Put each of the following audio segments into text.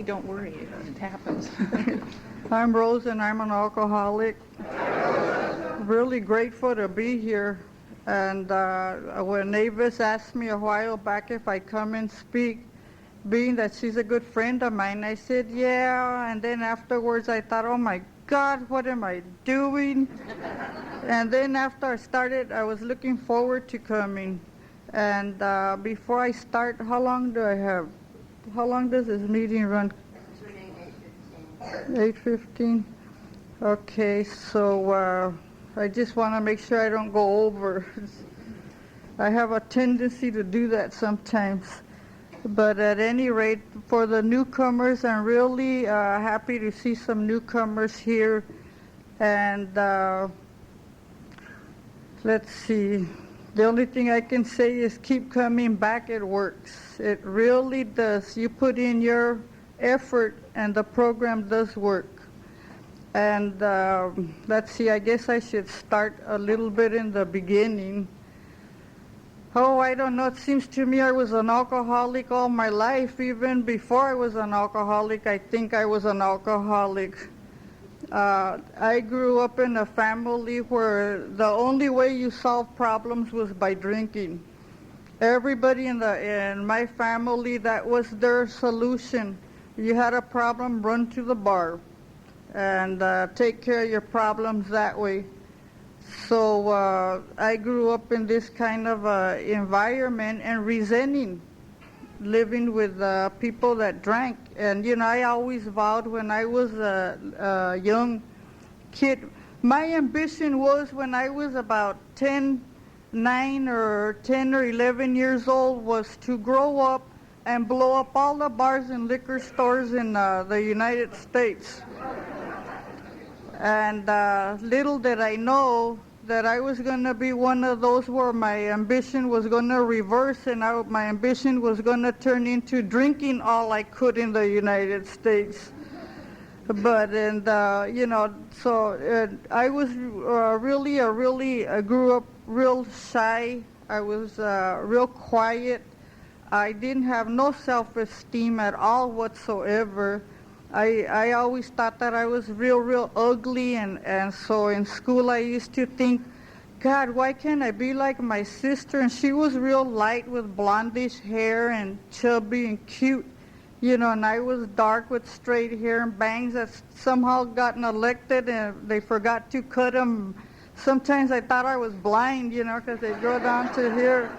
don't worry, it happens. I'm Rosa, and I'm an alcoholic. Really grateful to be here. And when Avis asked me a while back if I come and speak, being that she's a good friend of mine, I said, yeah. And then afterwards I thought, oh my God, what am I doing? And then after I started, I was looking forward to coming. And before I start, how long do I have? How long does this meeting run? 8:15. Okay, so I just want to make sure I don't go over. I have a tendency to do that sometimes. But at any rate, for the newcomers, I'm really happy to see some newcomers here. And let's see. The only thing I can say is keep coming back. It works. It really does. You put in your effort and the program does work. And let's see, I guess I should start a little bit in the beginning. Oh, I don't know. It seems to me I was an alcoholic all my life. Even before I was an alcoholic, I think I was an alcoholic. I grew up in a family where the only way you solve problems was by drinking. Everybody in my family, that was their solution. You had a problem, run to the bar and take care of your problems that way. So I grew up in this kind of environment and resenting living with people that drank. And, you know, I always vowed when I was a young kid, my ambition was when I was about 9 or 10 or 11 years old was to grow up and blow up all the bars and liquor stores in the United States. And little did I know that I was going to be one of those where my ambition was going to reverse and my ambition was going to turn into drinking all I could in the United States. But, and, you know, so I was I grew up real shy. I was real quiet. I didn't have no self-esteem at all whatsoever. I always thought that I was real ugly, and so in school I used to think, God, why can't I be like my sister? And she was real light with blondish hair and chubby and cute, you know, and I was dark with straight hair and bangs that somehow gotten elected and they forgot to cut them. Sometimes I thought I was blind, you know, because they go down to here.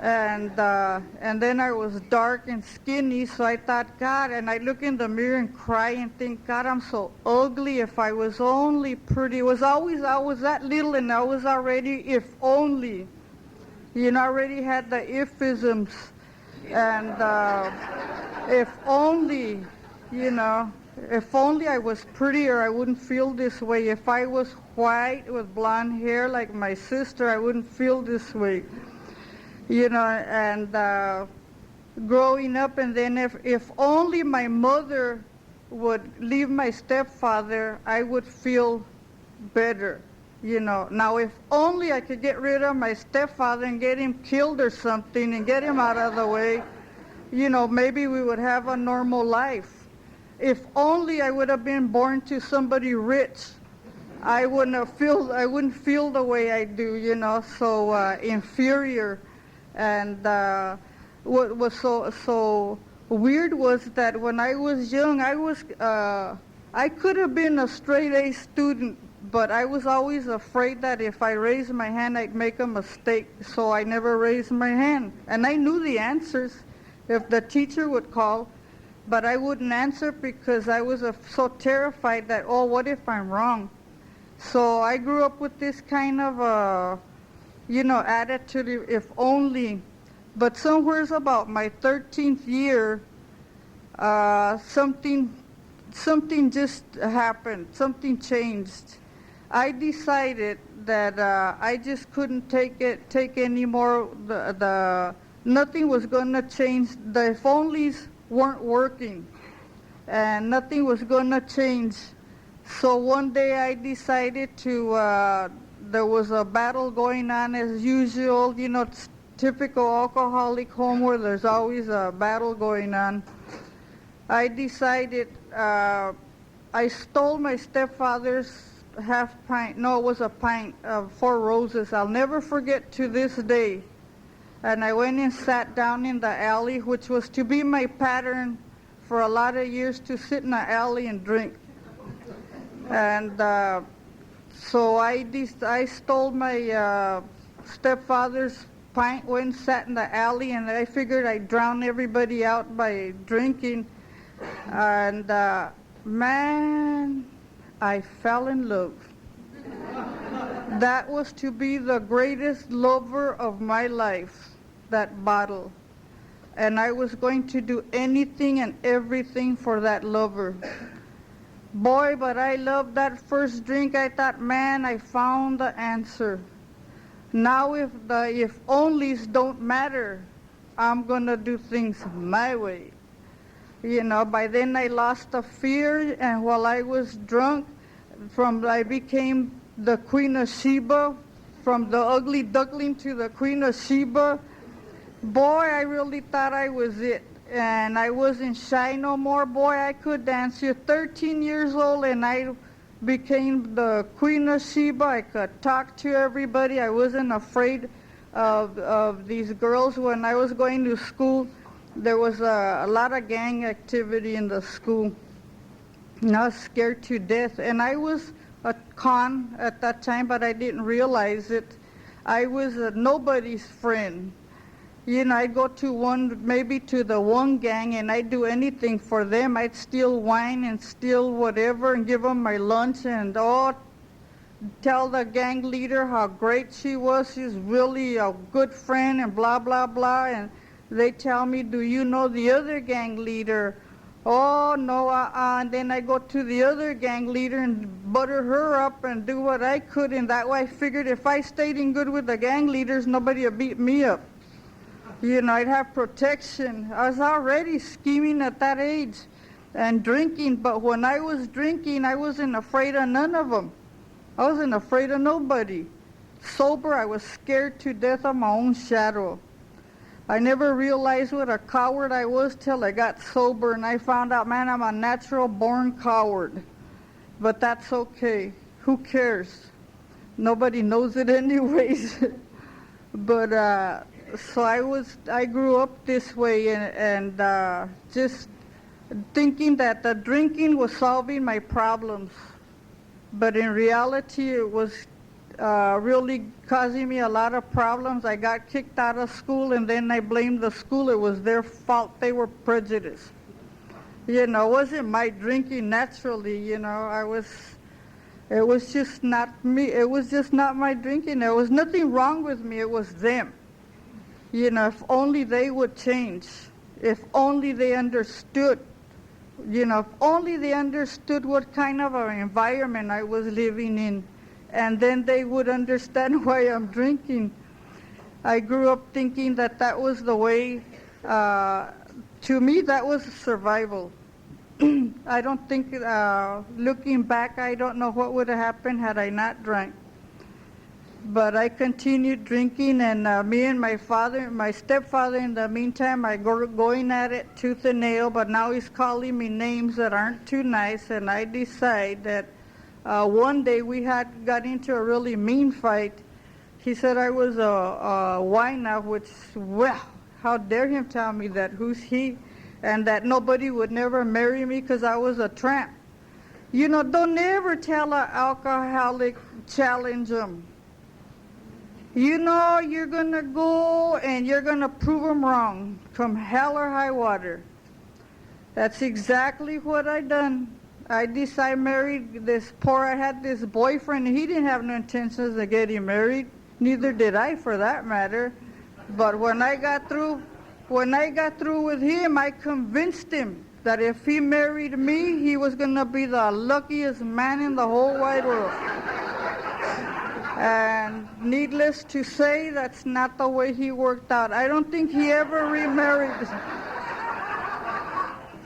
And then I was dark and skinny, so I thought, God, and I look in the mirror and cry and think, God, I'm so ugly. If I was only pretty. It was always, I was that little and I was already, if only. You know, I already had the if-isms. And if only, you know, if only I was prettier, I wouldn't feel this way. If I was white with blonde hair like my sister, I wouldn't feel this way. You know, and growing up, and then if only my mother would leave my stepfather, I would feel better, you know. Now, if only I could get rid of my stepfather and get him killed or something and get him out of the way, you know, maybe we would have a normal life. If only I would have been born to somebody rich, I wouldn't feel the way I do, you know, so inferior. And what was so weird was that when I was young, I could have been a straight A student, but I was always afraid that if I raised my hand, I'd make a mistake, so I never raised my hand. And I knew the answers if the teacher would call, but I wouldn't answer because I was so terrified that, oh, what if I'm wrong? So I grew up with this kind of you know, attitude, if only. But somewhere's about my 13th year, something just happened. Something changed. I decided that I just couldn't take anymore. Nothing was going to change. The if onlys weren't working, and nothing was going to change. So one day I decided to. There was a battle going on as usual, you know, typical alcoholic home where there's always a battle going on. I decided, I stole my stepfather's half pint, no, it was a pint of 4 Roses. I'll never forget to this day. And I went and sat down in the alley, which was to be my pattern for a lot of years, to sit in the alley and drink. And so I stole my stepfather's pint, went and sat in the alley, and I figured I'd drown everybody out by drinking. And man, I fell in love. That was to be the greatest lover of my life, that bottle. And I was going to do anything and everything for that lover. Boy, but I loved that first drink. I thought, man, I found the answer. Now if onlys don't matter, I'm going to do things my way. You know, by then I lost the fear, and while I was drunk, I became the Queen of Sheba, from the ugly duckling to the Queen of Sheba. Boy, I really thought I was it, and I wasn't shy no more. Boy, I could dance. You're 13 years old, and I became the Queen of Sheba. I could talk to everybody. I wasn't afraid of these girls. When I was going to school, there was a lot of gang activity in the school. And I was scared to death. And I was a con at that time, but I didn't realize it. I was nobody's friend. You know, I'd go to maybe to the one gang, and I'd do anything for them. I'd steal wine and steal whatever and give them my lunch, and tell the gang leader how great she was. She's really a good friend and blah, blah, blah. And they tell me, do you know the other gang leader? Oh, no, and then I go to the other gang leader and butter her up and do what I could. And that way I figured if I stayed in good with the gang leaders, nobody would beat me up. You know, I'd have protection. I was already scheming at that age and drinking. But when I was drinking, I wasn't afraid of none of them. I wasn't afraid of nobody. Sober, I was scared to death of my own shadow. I never realized what a coward I was till I got sober, and I found out, man, I'm a natural born coward. But that's okay. Who cares? Nobody knows it anyways. But so I grew up this way, and just thinking that the drinking was solving my problems. But in reality, it was really causing me a lot of problems. I got kicked out of school, and then I blamed the school. It was their fault. They were prejudiced. You know, it wasn't my drinking naturally, you know. It was just not me. It was just not my drinking. There was nothing wrong with me. It was them. You know, if only they would change. If only they understood. You know, if only they understood what kind of an environment I was living in. And then they would understand why I'm drinking. I grew up thinking that that was the way. To me, that was survival. I don't think, looking back, I don't know what would have happened had I not drank. But I continued drinking, and me and my stepfather, in the meantime, I going at it tooth and nail, but now he's calling me names that aren't too nice, and I decide that one day we got into a really mean fight. He said I was a whiner, which, well, how dare him tell me that, who's he, and that nobody would never marry me because I was a tramp. You know, don't ever tell an alcoholic, challenge them. You know you're going to go and you're going to prove them wrong, come hell or high water. That's exactly what I done. I married I had this boyfriend, and he didn't have no intentions of getting married. Neither did I, for that matter. But when I got through with him, I convinced him that if he married me, he was going to be the luckiest man in the whole wide world. And needless to say, that's not the way he worked out. I don't think he ever remarried.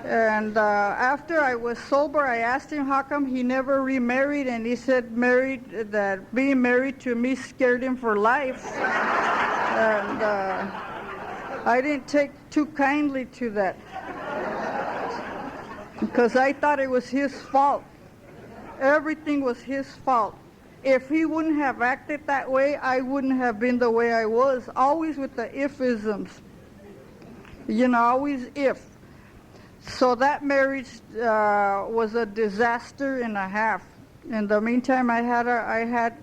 And after I was sober, I asked him how come he never remarried, and he said that being married to me scared him for life. And I didn't take too kindly to that. because I thought it was his fault. Everything was his fault. If he wouldn't have acted that way, I wouldn't have been the way I was. Always with the if-isms. Always if. So that marriage was a disaster and a half. In the meantime, I had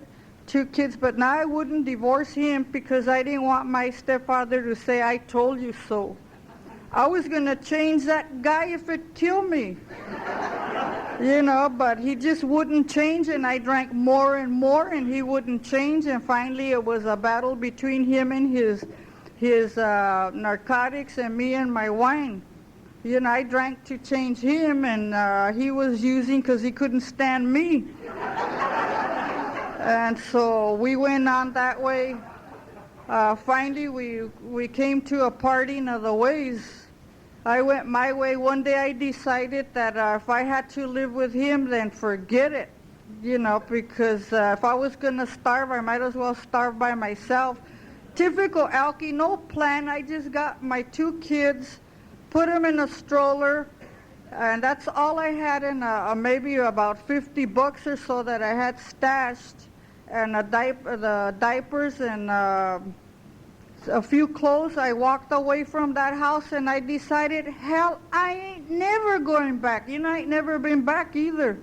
2 kids, but now I wouldn't divorce him because I didn't want my stepfather to say, I told you so. I was going to change that guy if it killed me. But he just wouldn't change, and I drank more and more, and he wouldn't change, and finally it was a battle between him and his narcotics and me and my wine. I drank to change him, and he was using because he couldn't stand me. And so we went on that way. Finally, we came to a parting of the ways. I went my way. One day I decided that if I had to live with him, then forget it. Because if I was going to starve, I might as well starve by myself. Typical Alky, no plan. I just got my 2 kids, put them in a stroller, and that's all I had in maybe about $50 or so that I had stashed, and the diapers and a few clothes. I walked away from that house, and I decided, hell, I ain't never going back. I ain't never been back either.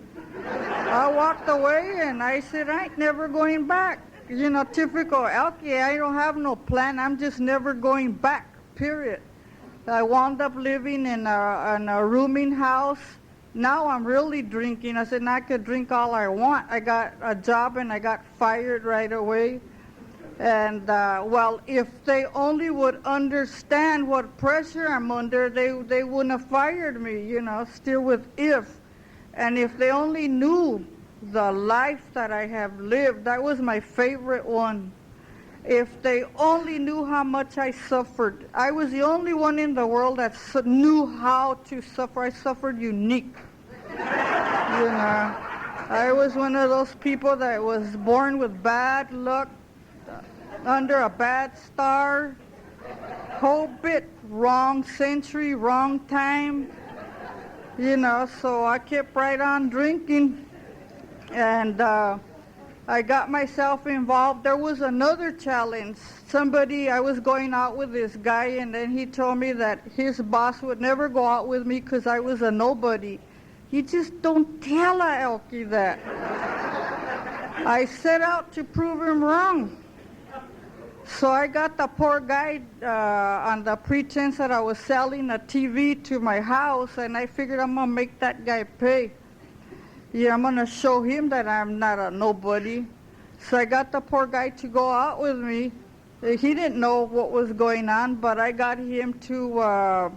I walked away, and I said, I ain't never going back. Typical Alky, I don't have no plan. I'm just never going back, period. I wound up living in a rooming house. Now I'm really drinking. I said, I could drink all I want. I got a job, and I got fired right away. And, if they only would understand what pressure I'm under, they wouldn't have fired me, still with if. And if they only knew the life that I have lived, that was my favorite one. If they only knew how much I suffered. I was the only one in the world that knew how to suffer. I suffered unique. I was one of those people that was born with bad luck, under a bad star, whole bit wrong century, wrong time, so I kept right on drinking, and I got myself involved. There was another challenge. I was going out with this guy, and then he told me that his boss would never go out with me because I was a nobody. You just don't tell a Elkie that. I set out to prove him wrong. So I got the poor guy on the pretense that I was selling a TV to my house, and I figured I'm going to make that guy pay. I'm going to show him that I'm not a nobody. So I got the poor guy to go out with me. He didn't know what was going on, but I got him to,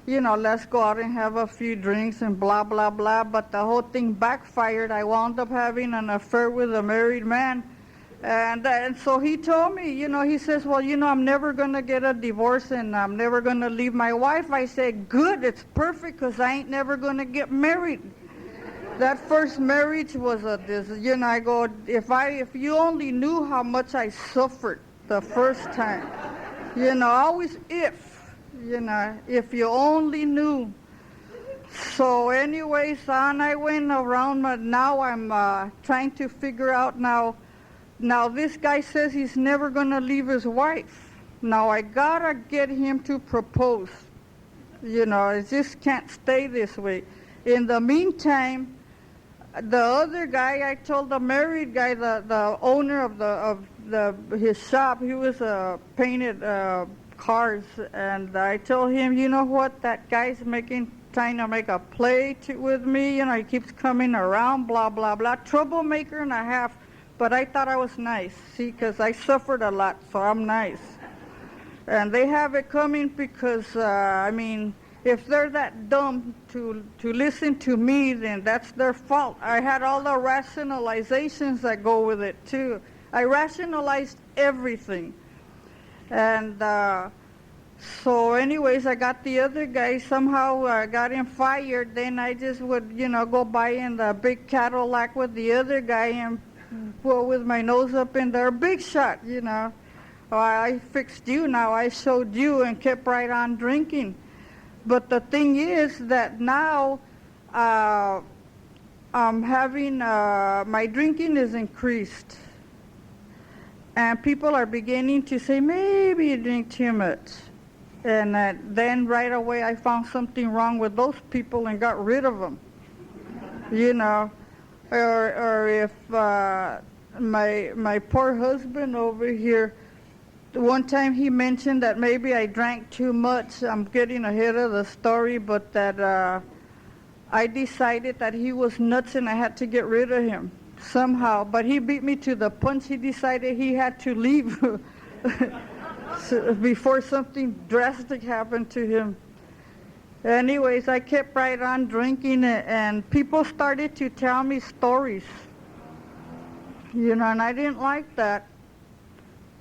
let's go out and have a few drinks and blah, blah, blah. But the whole thing backfired. I wound up having an affair with a married man. And so he told me, he says, well, I'm never going to get a divorce, and I'm never going to leave my wife. I said, good, it's perfect, because I ain't never going to get married. That first marriage was I go, if you only knew how much I suffered the first time, always if you only knew. So anyways, on I went around, but now I'm trying to figure out Now this guy says he's never going to leave his wife. Now I got to get him to propose. It just can't stay this way. In the meantime, the other guy, I told the married guy, the owner of his shop, he was painted cars, and I told him, you know what, that guy's trying to make a play with me. He keeps coming around, blah, blah, blah. Troublemaker and a half. But I thought I was nice, see, because I suffered a lot, so I'm nice. And they have it coming because, if they're that dumb to listen to me, then that's their fault. I had all the rationalizations that go with it, too. I rationalized everything. And so anyways, I got the other guy. Somehow I got him fired. Then I just would, go by in the big Cadillac with the other guy and with my nose up in there, big shot, Oh, I fixed you now, I showed you, and kept right on drinking. But the thing is that now I'm having, my drinking is increased. And people are beginning to say, maybe you drink too much. And then right away I found something wrong with those people and got rid of them. You know, or if my poor husband over here, one time he mentioned that maybe I drank too much. I'm getting ahead of the story, but that I decided that he was nuts and I had to get rid of him somehow. But he beat me to the punch. He decided he had to leave before something drastic happened to him. Anyways, I kept right on drinking, and people started to tell me stories. You know, and I didn't like that.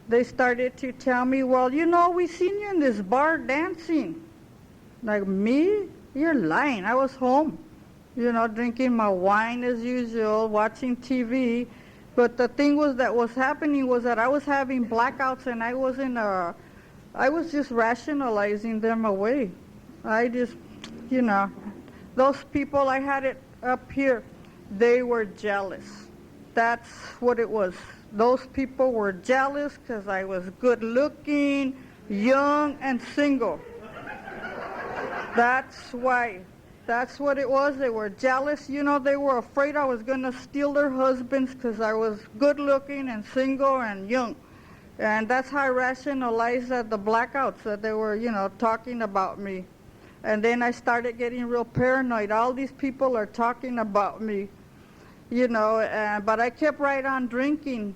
They started to tell me, well, you know, we seen you in this bar dancing. Like, me? You're lying. I was home, you know, drinking my wine as usual, watching TV. But the thing was that was happening was that I was having blackouts, and I was just rationalizing them away. I just, you know, those people, I had it up here, they were jealous. That's what it was. Those people were jealous because I was good looking, young, and single. That's why. That's what it was. They were jealous. You know, they were afraid I was going to steal their husbands because I was good looking and single and young. And that's how I rationalized the blackouts, that they were, you know, talking about me. And then I started getting real paranoid. All these people are talking about me, you know, but I kept right on drinking.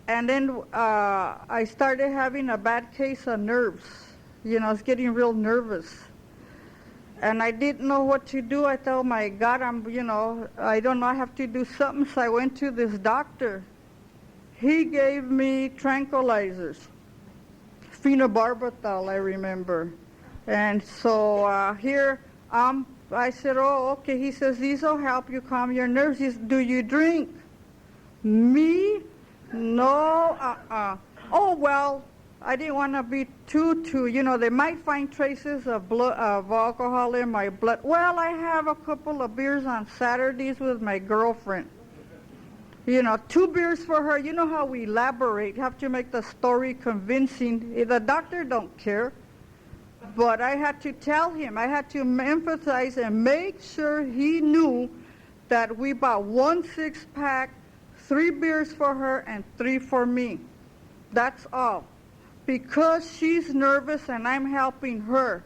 And then I started having a bad case of nerves. You know, I was getting real nervous. And I didn't know what to do. I thought, my God, you know, I don't know, I have to do something. So I went to this doctor. He gave me tranquilizers, phenobarbital, I remember. And so here, I said, oh, okay. He says, these will help you calm your nerves. He says, do you drink? Me? No, Oh, well, I didn't want to be too, you know, they might find traces of alcohol in my blood. Well, I have a couple of beers on Saturdays with my girlfriend. You know, 2 beers for her. You know how we elaborate. You have to make the story convincing. The doctor don't care. But I had to tell him, I had to emphasize and make sure he knew that we bought 1 6-pack, 3 beers for her and 3 for me. That's all. Because she's nervous and I'm helping her.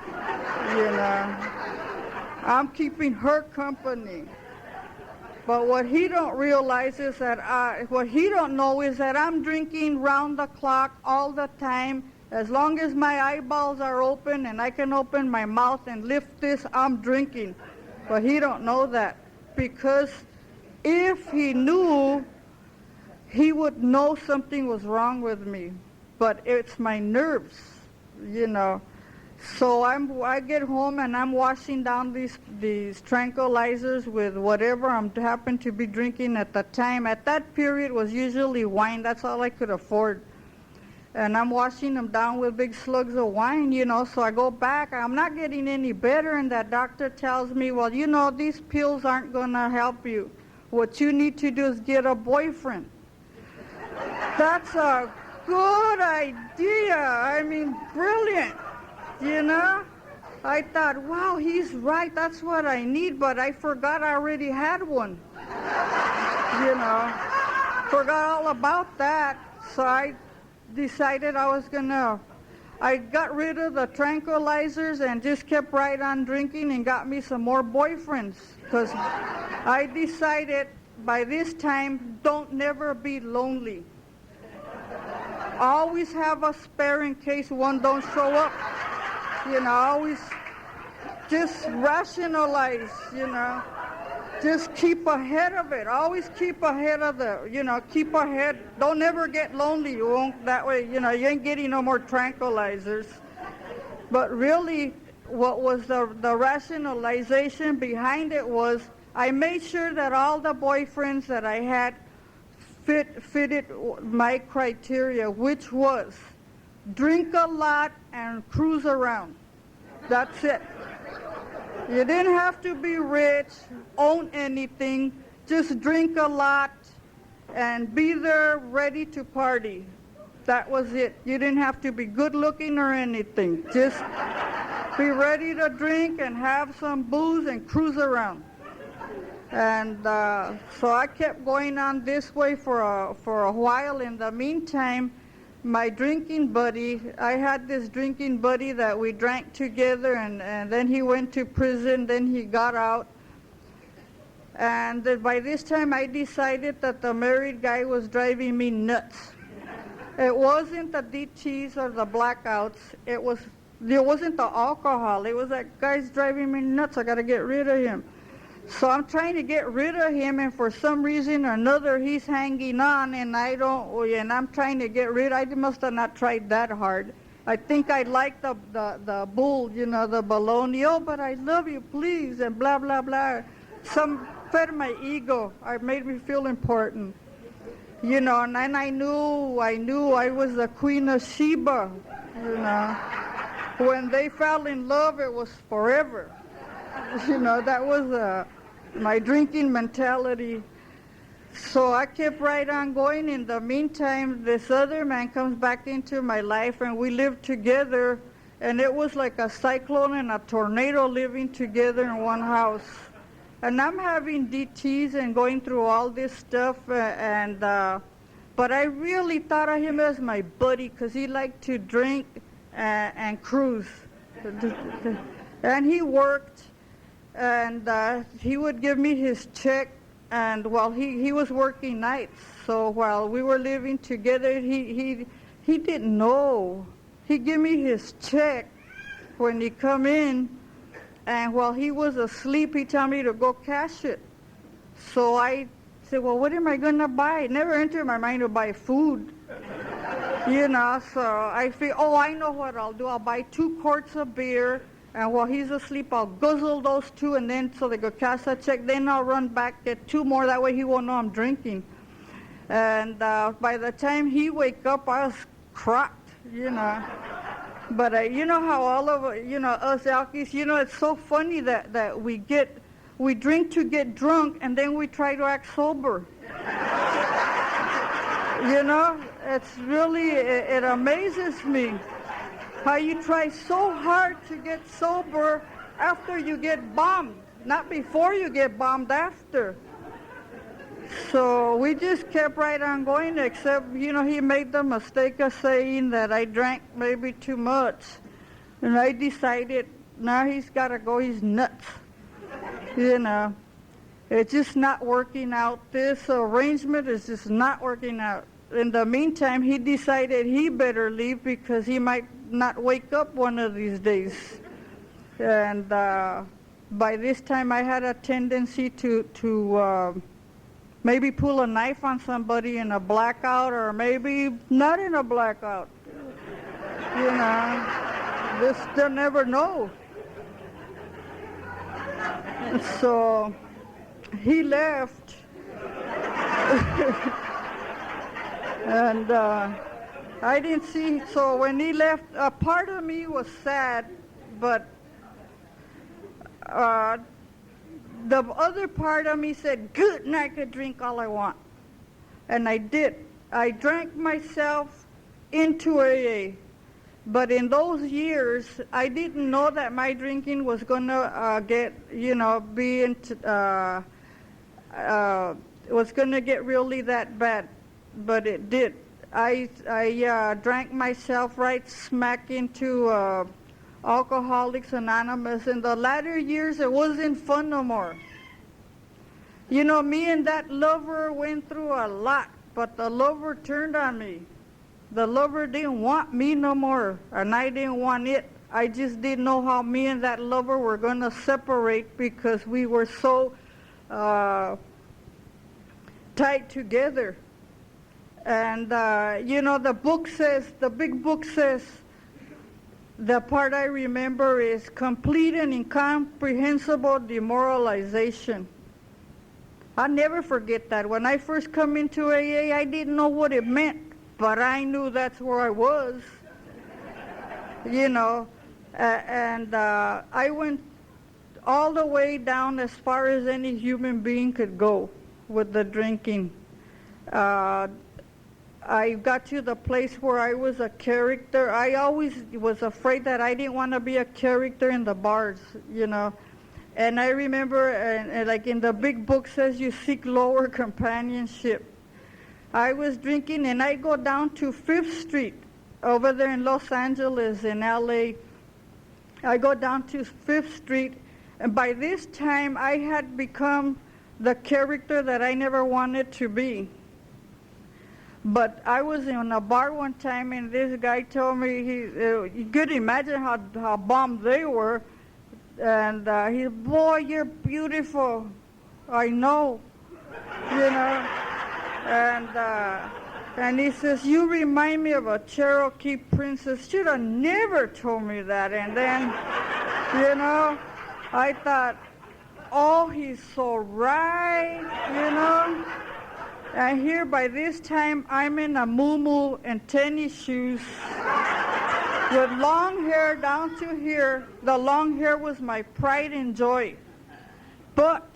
You know, I'm keeping her company. But what he don't realize is that, what he don't know is that I'm drinking round the clock all the time. As long as my eyeballs are open and I can open my mouth and lift this, I'm drinking. But he don't know that. Because if he knew, he would know something was wrong with me. But it's my nerves, you know. So I get home and I'm washing down these tranquilizers with whatever I happen to be drinking at the time. At that period was usually wine. That's all I could afford. And I'm washing them down with big slugs of wine, you know. So I go back. I'm not getting any better. And that doctor tells me, well, you know, these pills aren't going to help you. What you need to do is get a boyfriend. That's a good idea. I mean, brilliant. You know, I thought, wow, he's right. That's what I need. But I forgot I already had one. You know, forgot all about that. So I decided I got rid of the tranquilizers and just kept right on drinking and got me some more boyfriends. Because I decided by this time, don't never be lonely. Always have a spare in case one don't show up. You know, always just rationalize, you know. Just keep ahead of it. Always keep ahead of keep ahead. Don't ever get lonely. You won't, that way, you know, you ain't getting no more tranquilizers. But really, what was the rationalization behind it was I made sure that all the boyfriends that I had fitted my criteria, which was drink a lot and cruise around. That's it. You didn't have to be rich, own anything, just drink a lot and be there ready to party. That was it. You didn't have to be good looking or anything. Just be ready to drink and have some booze and cruise around. And so I kept going on this way for a while. In the meantime, my drinking buddy, I had this drinking buddy that we drank together, and then he went to prison, then he got out. And by this time I decided that the married guy was driving me nuts. It wasn't the DTs or the blackouts, it wasn't the alcohol, it was that guy's driving me nuts. I gotta get rid of him. So I'm trying to get rid of him, and for some reason or another, he's hanging on, and I'm trying to get rid. I must have not tried that hard. I think I like the bull, the baloney. Oh, but I love you, please, and blah, blah, blah. Some fed my ego. It made me feel important. And then I knew I was the Queen of Sheba, When they fell in love, it was forever. That was my drinking mentality. So I kept right on going. In the meantime, this other man comes back into my life, and we lived together, and it was like a cyclone and a tornado living together in one house. And I'm having DTs and going through all this stuff, but I really thought of him as my buddy because he liked to drink and cruise. And he worked, and he would give me his check, and while he was working nights, so while we were living together, he didn't know. He gave me his check when he come in, and while he was asleep, he told me to go cash it. So I said, well, what am I going to buy? It never entered my mind to buy food. So I feel, I know what I'll do. I'll buy 2 quarts of beer, and while he's asleep, I'll guzzle those 2, and then so they go cash that check. Then I'll run back, get 2 more. That way he won't know I'm drinking. And by the time he wake up, I was cracked, But how all of us alkies, it's so funny that we drink to get drunk, and then we try to act sober. It's really, it amazes me how you try so hard to get sober after you get bombed, not before you get bombed, after. So we just kept right on going, except, he made the mistake of saying that I drank maybe too much. And I decided, now he's got to go, he's nuts. It's just not working out. This arrangement is just not working out. In the meantime, he decided he better leave because he might not wake up one of these days. And by this time, I had a tendency to maybe pull a knife on somebody in a blackout, or maybe not in a blackout. They'll never know. So he left, and I didn't see. So when he left, a part of me was sad, but the other part of me said, good, and I could drink all I want. And I did. I drank myself into AA. But in those years, I didn't know that my drinking was going to was going to get really that bad. But it did. I drank myself right smack into Alcoholics Anonymous. In the latter years, it wasn't fun no more. Me and that lover went through a lot, but the lover turned on me. The lover didn't want me no more, and I didn't want it. I just didn't know how me and that lover were going to separate because we were so tied together. And, the book says, the big book says, the part I remember is complete and incomprehensible demoralization. I'll never forget that. When I first come into AA, I didn't know what it meant, but I knew that's where I was, and I went all the way down as far as any human being could go with the drinking. I got to the place where I was a character. I always was afraid that I didn't want to be a character in the bars, you know. And I remember, like in the big book says, you seek lower companionship. I was drinking, and I go down to 5th Street over there in Los Angeles, in LA. I go down to 5th Street, and by this time, I had become the character that I never wanted to be. But I was in a bar one time, and this guy told me, you could imagine how bombed they were. And he said, boy, you're beautiful. I know, you know. And he says, you remind me of a Cherokee princess. Should have never told me that. And then, you know, I thought, oh, he's so right, you know. And here by this time, I'm in a muumuu and tennis shoes with long hair down to here. The long hair was my pride and joy. But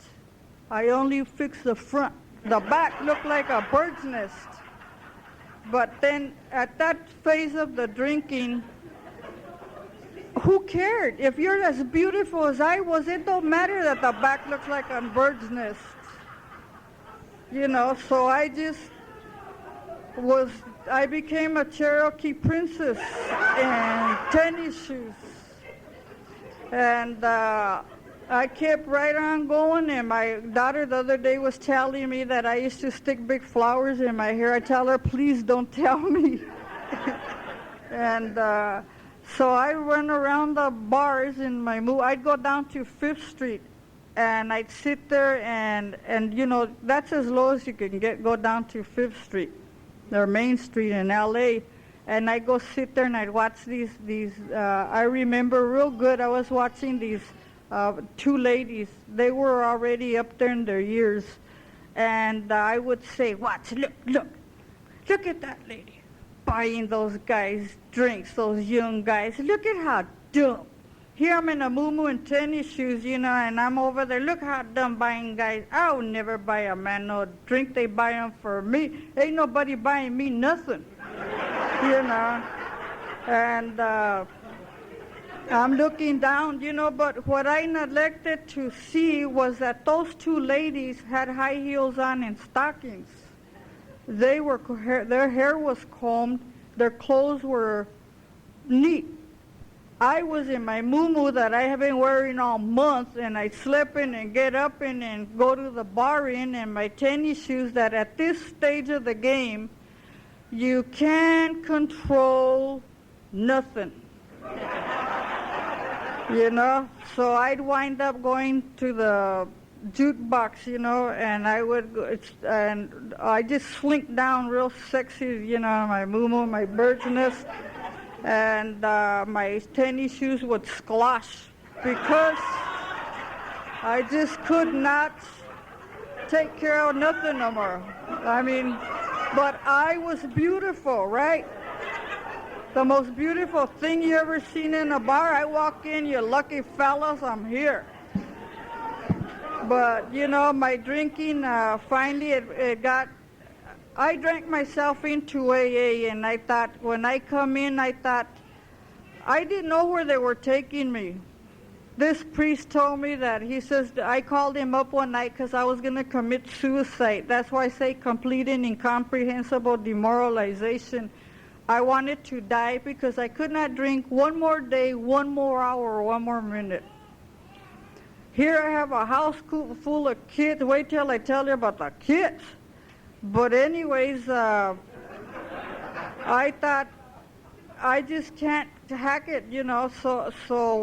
I only fixed the front. The back looked like a bird's nest. But then at that phase of the drinking, who cared? If you're as beautiful as I was, it don't matter that the back looks like a bird's nest. You know, so I became a Cherokee princess in tennis shoes. And I kept right on going, and my daughter the other day was telling me that I used to stick big flowers in my hair. I tell her, please don't tell me. And so I run around the bars in my move. I'd go down to 5th Street, and I'd sit there, and you know, that's as low as you can go down to 5th Street, or Main Street in L.A., and I'd go sit there, and I'd watch these I remember real good, I was watching these two ladies. They were already up there in their years, and I would say, watch, look at that lady buying those guys drinks, those young guys. Look at how dumb. Here I'm in a muumuu and tennis shoes, you know, and I'm over there. Look how dumb buying guys. I would never buy a man no drink. They buy them for me. Ain't nobody buying me nothing, you know. And I'm looking down, you know, but what I neglected to see was that those two ladies had high heels on and stockings. Their hair was combed. Their clothes were neat. I was in my muumuu that I have been wearing all month, and I slip in and get up in and go to the bar in my tennis shoes that at this stage of the game, you can't control nothing. You know, so I'd wind up going to the jukebox, you know, and and I just slink down real sexy, you know, my muumuu, my bird's nest, and my tennis shoes would sklosh because I just could not take care of nothing no more. I mean, but I was beautiful, right? The most beautiful thing you ever seen in a bar. I walk in, you lucky fellas, I'm here. But, you know, my drinking, finally I drank myself into AA, and I thought, when I come in, I didn't know where they were taking me. This priest told me that, he says, I called him up one night because I was going to commit suicide. That's why I say complete and incomprehensible demoralization. I wanted to die because I could not drink one more day, one more hour, one more minute. Here I have a house full of kids. Wait till I tell you about the kids. But anyways, I thought I just can't hack it, you know. So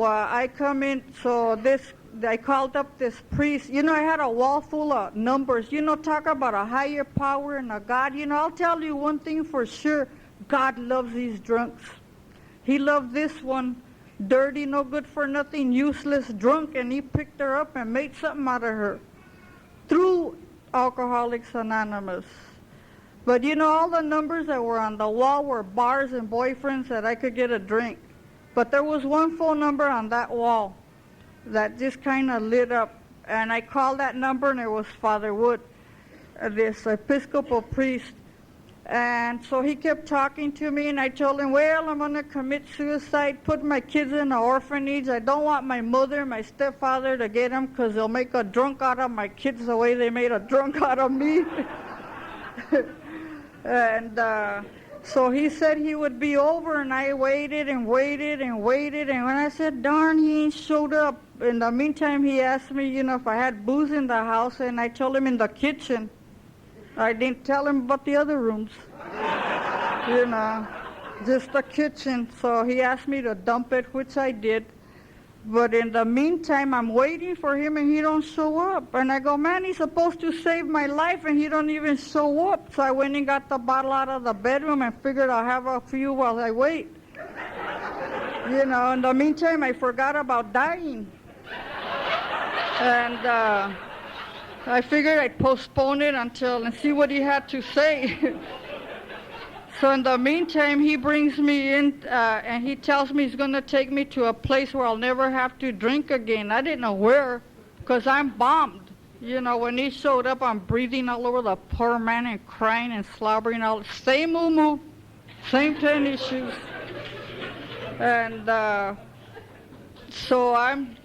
I come in. I called up this priest. You know, I had a wall full of numbers. You know, talk about a higher power and a God. You know, I'll tell you one thing for sure. God loves these drunks. He loved this one, dirty, no good for nothing, useless drunk, and he picked her up and made something out of her through Alcoholics Anonymous. But you know, all the numbers that were on the wall were bars and boyfriends that I could get a drink. But there was one phone number on that wall. that just kind of lit up. And I called that number, and it was Father Wood, this Episcopal priest. And so he kept talking to me, and I told him, well, I'm going to commit suicide, put my kids in an orphanage. I don't want my mother and my stepfather to get them because they'll make a drunk out of my kids the way they made a drunk out of me. And so he said he would be over, and I waited and waited and waited. And when I said, darn, he ain't showed up. In the meantime, he asked me, if I had booze in the house, and I told him in the kitchen. I didn't tell him about the other rooms, just the kitchen. So he asked me to dump it, which I did. But in the meantime, I'm waiting for him, and he don't show up. And I go, man, he's supposed to save my life, and he don't even show up. So I went and got the bottle out of the bedroom and figured I'll have a few while I wait. In the meantime, I forgot about dying. And I figured I'd postpone it and see what he had to say. So in the meantime, he brings me in, and he tells me he's going to take me to a place where I'll never have to drink again. I didn't know where, because I'm bombed. When he showed up, I'm breathing all over the poor man and crying and slobbering all. Same moo-moo, same tennis shoes. And so I'm,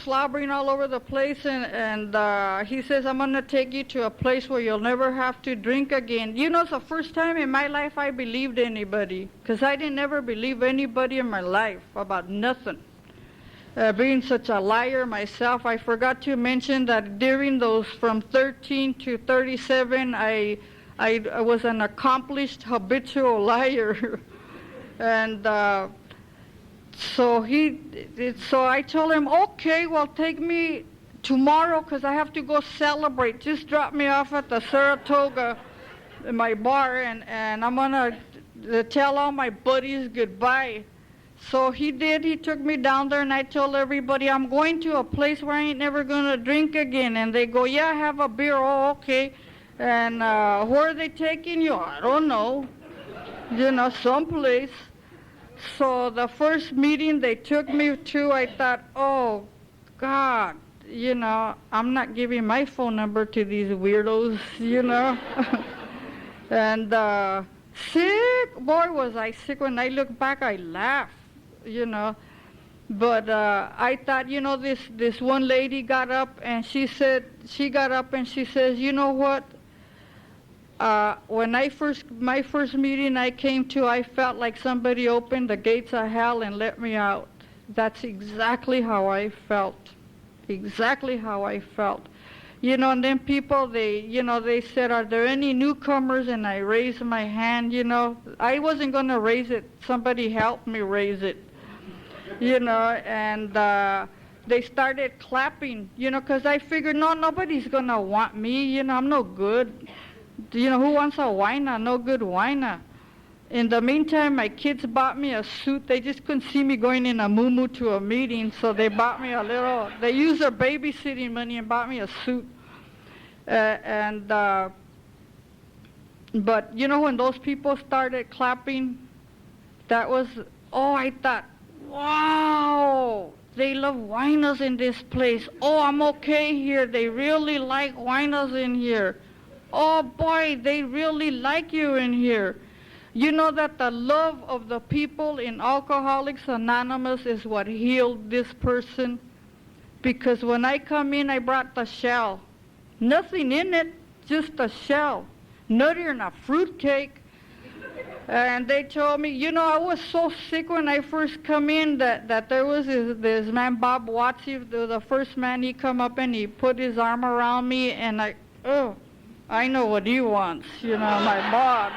slobbering all over the place, and he says, I'm going to take you to a place where you'll never have to drink again. It's the first time in my life I believed anybody, because I didn't ever believe anybody in my life about nothing. Being such a liar myself, I forgot to mention that during those from 13 to 37, I was an accomplished habitual liar. And so I told him, okay, well, take me tomorrow because I have to go celebrate. Just drop me off at the Saratoga, my bar, and I'm going to tell all my buddies goodbye. So he did. He took me down there, and I told everybody, I'm going to a place where I ain't never going to drink again. And they go, yeah, have a beer. Oh, okay. And where are they taking you? I don't know. Someplace. So the first meeting they took me to, I thought, oh, God, I'm not giving my phone number to these weirdos, And sick, boy, was I sick. When I look back, I laugh, But I thought, this one lady got up, and she says, you know what? When my first meeting I came to, I felt like somebody opened the gates of hell and let me out. That's exactly how I felt. Exactly how I felt. And then people, they said, are there any newcomers? And I raised my hand, I wasn't going to raise it. Somebody helped me raise it, and they started clapping, because I figured, no, nobody's going to want me, I'm no good. Who wants a whiner? No good whiner. In the meantime, my kids bought me a suit. They just couldn't see me going in a moo-moo to a meeting, so they bought me they used their babysitting money and bought me a suit. But, when those people started clapping, I thought, wow, they love whiners in this place. Oh, I'm okay here. They really like whiners in here. Oh, boy, they really like you in here. You know that the love of the people in Alcoholics Anonymous is what healed this person? Because when I come in, I brought the shell. Nothing in it, just a shell. Nuttier than a fruitcake. And they told me, I was so sick when I first come in that there was this man, Bob Watsy, the first man, he come up and he put his arm around me, and I know what he wants, my Bob.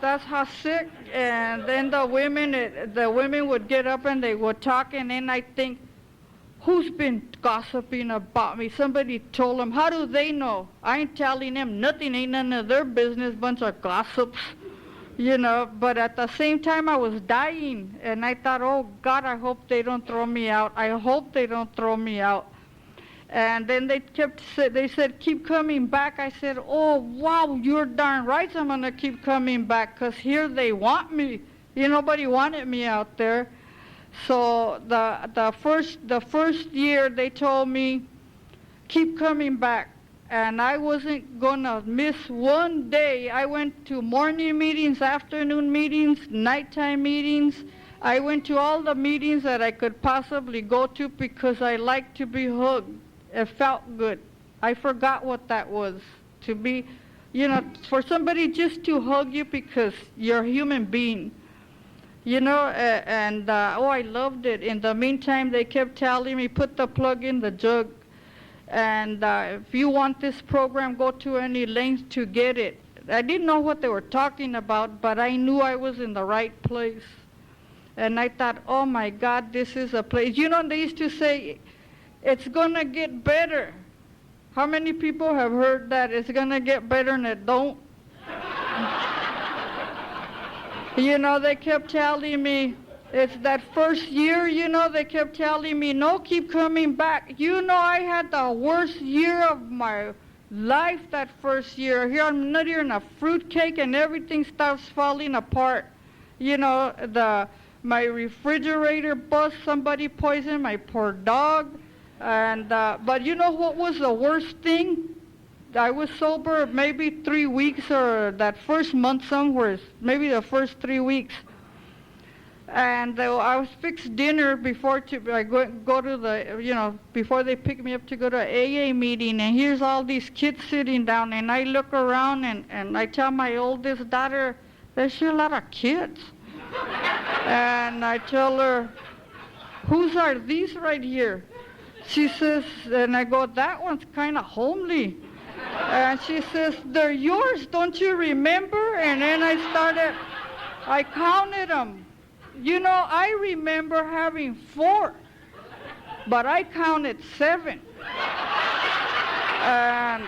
That's how sick. And then the women would get up and they would talk, and then I think, who's been gossiping about me? Somebody told them. How do they know? I ain't telling them nothing. Ain't none of their business. Bunch of gossips, But at the same time, I was dying, and I thought, oh God, I hope they don't throw me out. I hope they don't throw me out. And then they said, keep coming back. I said, oh, wow, you're darn right I'm going to keep coming back, because here they want me. Nobody wanted me out there. So the first year they told me, keep coming back. And I wasn't gonna miss one day. I went to morning meetings, afternoon meetings, nighttime meetings. I went to all the meetings that I could possibly go to because I like to be hugged. It felt good. I forgot what that was, to be, for somebody just to hug you because you're a human being. I loved it. In the meantime, they kept telling me, put the plug in the jug. And if you want this program, go to any length to get it. I didn't know what they were talking about, but I knew I was in the right place. And I thought, oh my God, this is a place. They used to say, it's going to get better. How many people have heard that it's going to get better and it don't? They kept telling me, it's that first year, they kept telling me, no, keep coming back. I had the worst year of my life that first year. Here I'm nuttier than a fruitcake and everything starts falling apart. My refrigerator bust, somebody poisoned my poor dog. But you know what was the worst thing? I was sober maybe 3 weeks, or that first month somewhere, maybe the first 3 weeks. And I was fixed dinner before I go to the, before they pick me up to go to AA meeting. And here's all these kids sitting down. And I look around and I tell my oldest daughter, there's sure a lot of kids. And I tell her, whose are these right here? She says, and I go, that one's kind of homely. And she says, they're yours, don't you remember? And then I counted them. I remember having 4, but I counted 7. And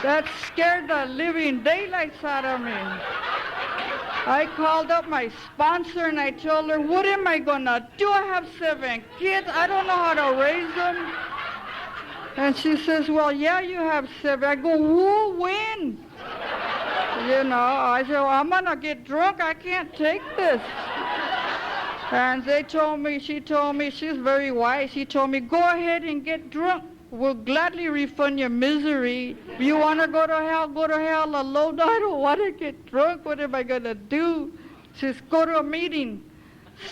that scared the living daylights out of me. I called up my sponsor and I told her, what am I gonna do? I have 7 kids. I don't know how to raise them. And she says, well, yeah, you have 7. I go, who win? I said, well, I'm gonna get drunk. I can't take this. And she told me, she's very wise. She told me, go ahead and get drunk. We'll gladly refund your misery. If you want to go to hell, go to hell alone. I don't want to get drunk. What am I going to do? She says, go to a meeting.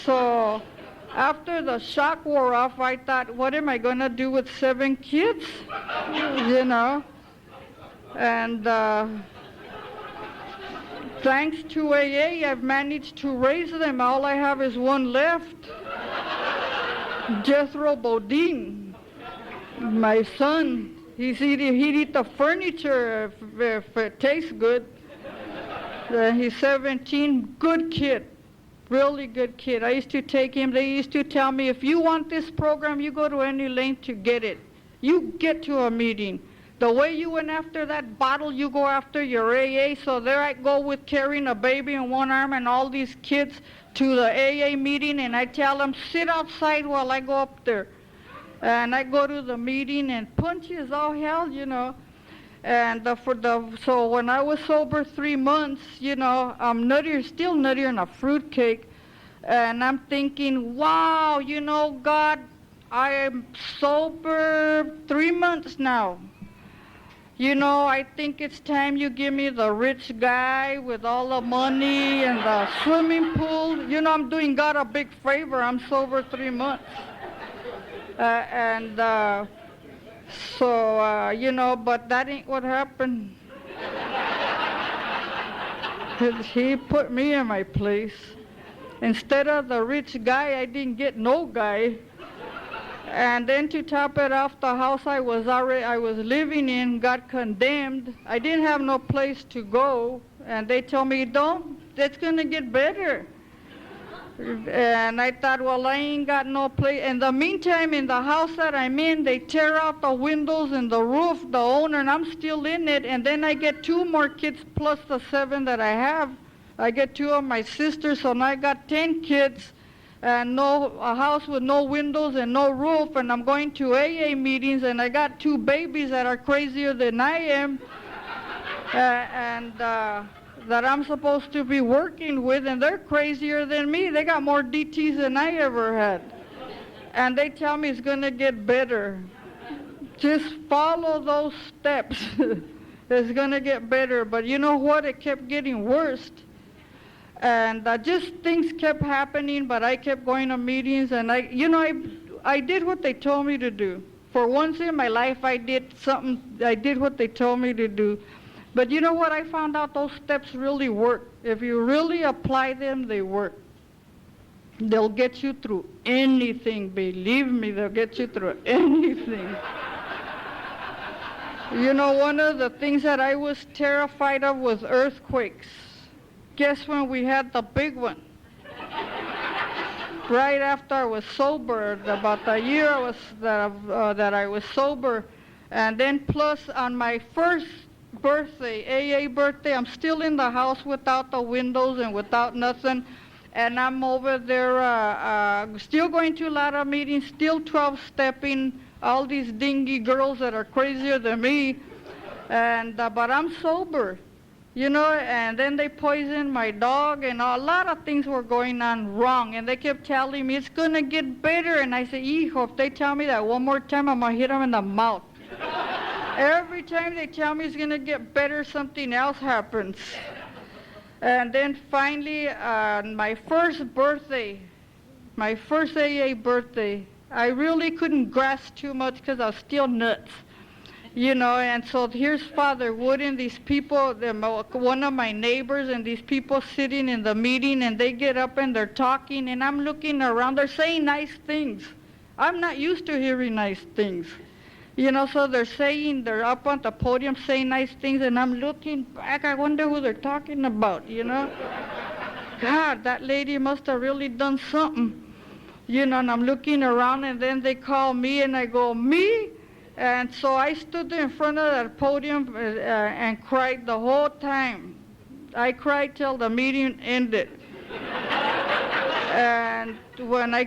So after the shock wore off, I thought, what am I going to do with 7 kids? And thanks to AA, I've managed to raise them. All I have is one left. Jethro Bodine, my son. He'd eat the furniture if it tastes good. He's 17, good kid, really good kid. I used to take him. They used to tell me, if you want this program, you go to any length to get it. You get to a meeting. The way you went after that bottle, you go after your AA. So there I go with carrying a baby in one arm and all these kids to the AA meeting, and I tell them, sit outside while I go up there. And I go to the meeting and punches all hell, And so when I was sober 3 months, I'm still nuttier than a fruitcake. And I'm thinking, wow, God, I am sober 3 months now. I think it's time you give me the rich guy with all the money and the swimming pool. I'm doing God a big favor. I'm sober 3 months. But that ain't what happened. He put me in my place. Instead of the rich guy, I didn't get no guy. And then to top it off, the house I was living in got condemned. I didn't have no place to go, and they told me, it's gonna get better. And I thought, well, I ain't got no place. In the meantime, in the house that I'm in, they tear out the windows and the roof, the owner, and I'm still in it. And then I get 2 more kids plus the 7 that I have. I get 2 of my sisters, so now I got 10 kids. And a house with no windows and no roof, and I'm going to AA meetings, and I got 2 babies that are crazier than I am. that I'm supposed to be working with, and they're crazier than me. They got more DTs than I ever had. And they tell me it's going to get better. Just follow those steps. It's going to get better. But you know what? It kept getting worse. And just things kept happening, but I kept going to meetings, and I did what they told me to do. For once in my life, I did what they told me to do. But you know what? I found out those steps really work. If you really apply them, they work. They'll get you through anything. Believe me, they'll get you through anything. You know, one of the things that I was terrified of was earthquakes. Guess when we had the big one? Right after I was sober, about a year that I was sober. And then plus on my first birthday, AA birthday, I'm still in the house without the windows and without nothing. And I'm over there still going to a lot of meetings, still 12-stepping, all these dingy girls that are crazier than me. And but I'm sober. You know, and then they poisoned my dog, and a lot of things were going on wrong. And they kept telling me, it's going to get better. And I said, hijo, if they tell me that one more time, I'm going to hit them in the mouth. Every time they tell me it's going to get better, something else happens. And then finally, my first AA birthday, I really couldn't grasp too much because I was still nuts. You know, and so here's Father Wood and these people, one of my neighbors and these people sitting in the meeting, and they get up and they're talking, and I'm looking around. They're saying nice things. I'm not used to hearing nice things. You know, so they're up on the podium saying nice things, and I'm looking back. I wonder who they're talking about, you know. God, that lady must have really done something. You know, and I'm looking around, and then they call me, and I go, me? And so I stood there in front of that podium and cried the whole time. I cried till the meeting ended. And when I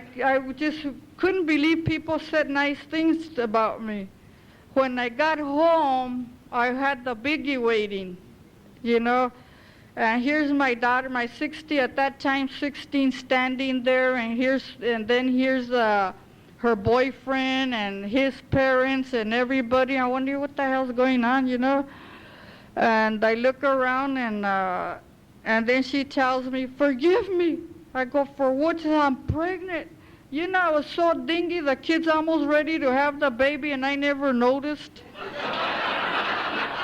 just couldn't believe people said nice things about me. When I got home, I had the biggie waiting, you know. And here's my daughter, my 16 standing there, and then here's her boyfriend and his parents and everybody. I wonder what the hell's going on, you know. And I look around, and then she tells me, forgive me. I go, for what? She says, I'm pregnant. You know, I was so dingy, the kid's almost ready to have the baby, and I never noticed.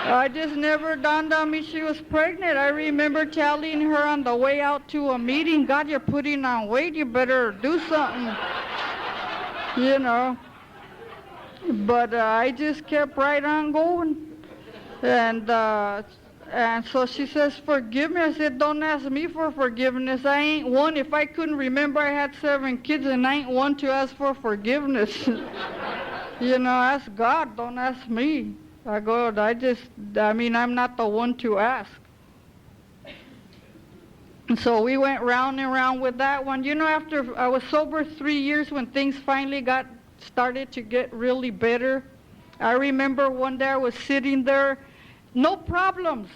I just never dawned on me she was pregnant. I remember telling her on the way out to a meeting, God, you're putting on weight, you better do something. You know, but I just kept right on going, and so she says, forgive me. I said, don't ask me for forgiveness. I ain't one. If I couldn't remember I had 7 kids, and I ain't one to ask for forgiveness. You know, ask God, don't ask me. I go, I'm not the one to ask. So we went round and round with that one. You know, after I was sober 3 years, when things finally started to get really better, I remember one day I was sitting there, no problems.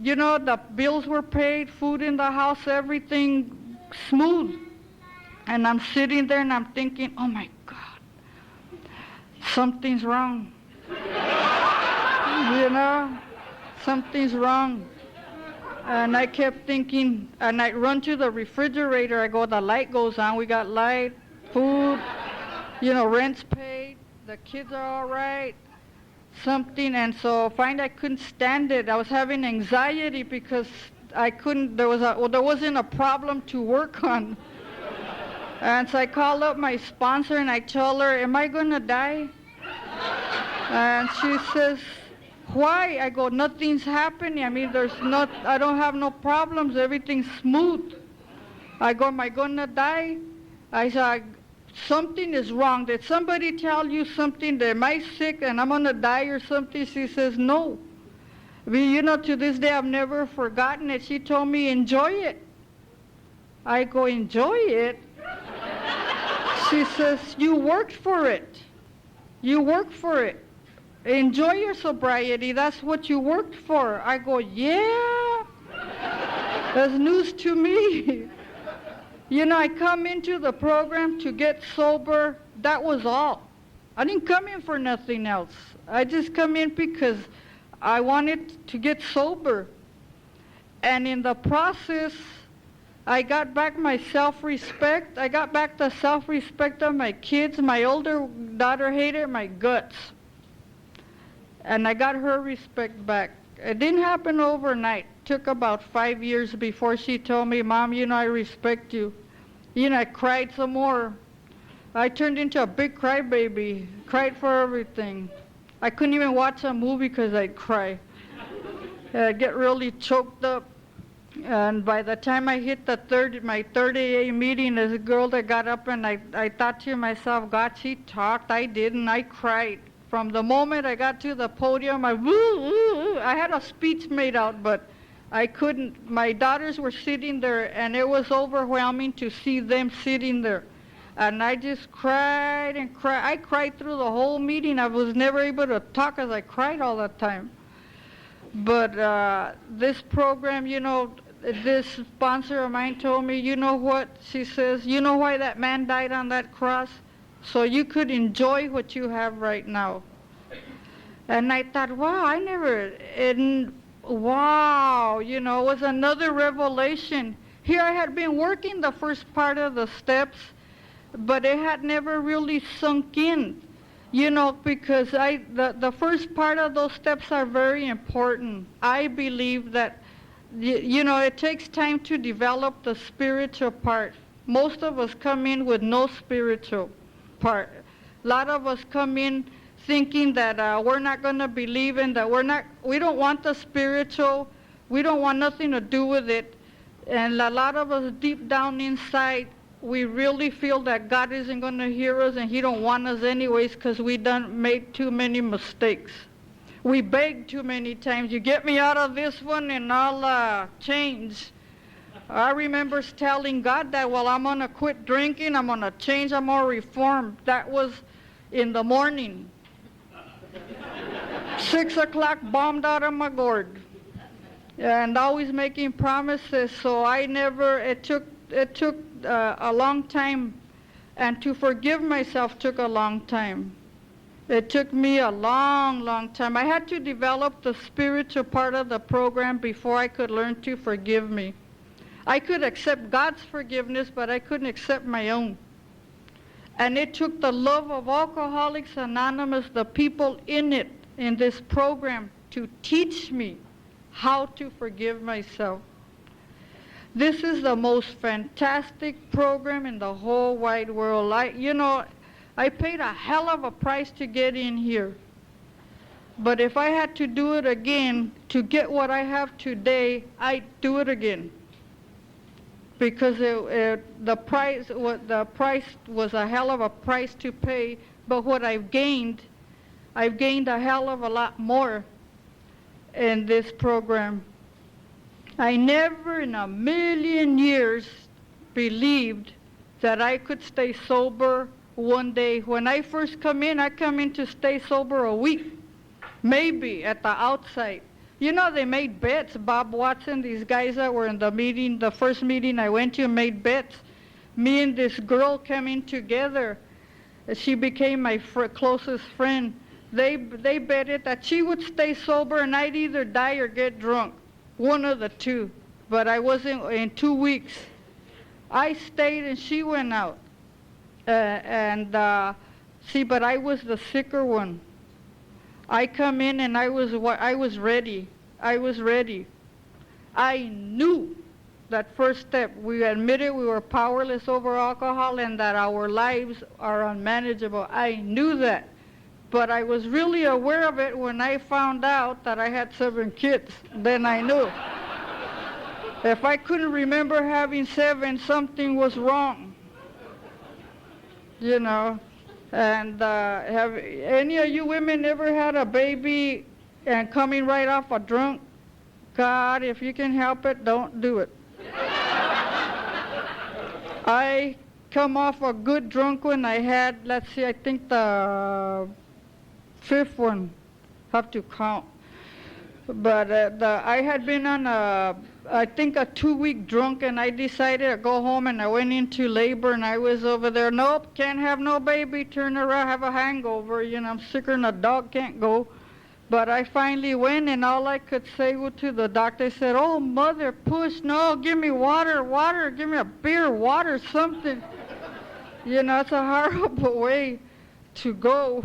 You know, the bills were paid, food in the house, everything smooth. And I'm sitting there and I'm thinking, oh my God, something's wrong. You know, something's wrong. And I kept thinking, and I run to the refrigerator. I go, the light goes on. We got light, food, you know, rent's paid. The kids are all right. Something, and so finally I couldn't stand it. I was having anxiety because I couldn't. There wasn't a problem to work on. And so I called up my sponsor and I told her, "Am I gonna die?" And she says, why? I go, nothing's happening. I mean, I don't have no problems. Everything's smooth. I go, am I going to die? I said, something is wrong. Did somebody tell you something? Am I sick and I'm going to die or something? She says, no. I mean, you know, to this day, I've never forgotten it. She told me, enjoy it. I go, enjoy it? She says, you worked for it. You worked for it. Enjoy your sobriety. That's what you worked for. I go, yeah. That's news to me. I come into the program to get sober. That was all. I didn't come in for nothing else. I just come in because I wanted to get sober. And in the process, I got back my self-respect. I got back the self-respect of my kids. My older daughter hated my guts. And I got her respect back. It didn't happen overnight. It took about 5 years before she told me, Mom, I respect you. I cried some more. I turned into a big crybaby. Cried for everything. I couldn't even watch a movie because I'd cry. I'd get really choked up. And by the time I hit my third AA meeting, there's a girl that got up and I thought to myself, God, she talked. I didn't. I cried. From the moment I got to the podium, I had a speech made out, but I couldn't. My daughters were sitting there, and it was overwhelming to see them sitting there. And I just cried and cried. I cried through the whole meeting. I was never able to talk as I cried all the time. But this program, this sponsor of mine told me, you know what? She says, you know why that man died on that cross? So you could enjoy what you have right now. And I thought, wow, wow, it was another revelation. Here I had been working the first part of the steps, but it had never really sunk in, because the first part of those steps are very important. I believe that, it takes time to develop the spiritual part. Most of us come in with no spiritual part. A lot of us come in thinking that we're not going to believe in, that we don't want the spiritual, we don't want nothing to do with it. And a lot of us deep down inside, we really feel that God isn't going to hear us and he don't want us anyways because we done made too many mistakes. We begged too many times, you get me out of this one and I'll change. I remember telling God that, well, I'm going to quit drinking, I'm going to change, I'm going to reform. That was in the morning. 6 o'clock, bombed out of my gourd. And always making promises, so it took a long time, and to forgive myself took a long time. It took me a long, long time. I had to develop the spiritual part of the program before I could learn to forgive me. I could accept God's forgiveness, but I couldn't accept my own. And it took the love of Alcoholics Anonymous, the people in this program, to teach me how to forgive myself. This is the most fantastic program in the whole wide world. I paid a hell of a price to get in here. But if I had to do it again to get what I have today, I'd do it again. Because the price was a hell of a price to pay, but what I've gained a hell of a lot more in this program. I never in a million years believed that I could stay sober one day. When I first come in, I come in to stay sober a week, maybe at the outside. They made bets. Bob Watson, these guys that were in the meeting, the first meeting I went to, made bets. Me and this girl came in together. She became my closest friend. They betted that she would stay sober and I'd either die or get drunk. One of the two. But I wasn't in 2 weeks. I stayed and she went out. But I was the sicker one. I come in and I was ready. I was ready. I knew that first step. We admitted we were powerless over alcohol and that our lives are unmanageable. I knew that. But I was really aware of it when I found out that I had 7 kids. Then I knew. If I couldn't remember having 7, something was wrong. And have any of you women ever had a baby and coming right off a drunk? God, if you can help it, don't do it. I come off a good drunk one. I had, let's see, I think the 5th one. Have to count. But I had been on I think a 2-week drunk, and I decided to go home, and I went into labor, and I was over there. Nope, can't have no baby. Turn around, have a hangover. I'm sicker than a dog, can't go. But I finally went, and all I could say to the doctor, I said, "Oh, mother, push, no, give me water, give me a beer, water, something." It's a horrible way to go.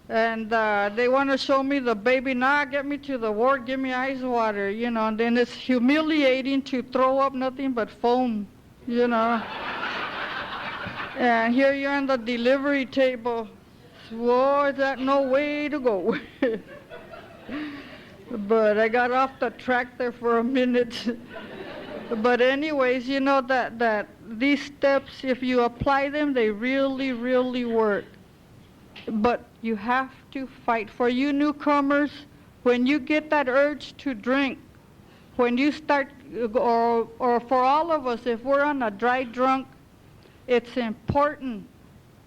And they want to show me the baby. Nah, get me to the ward, give me ice water, and then it's humiliating to throw up nothing but foam, And here you're on the delivery table. Whoa, is that no way to go? But I got off the track there for a minute. But anyways, that these steps, if you apply them, they really, really work. But you have to fight. For you newcomers, when you get that urge to drink, when you start, or for all of us, if we're on a dry drunk, it's important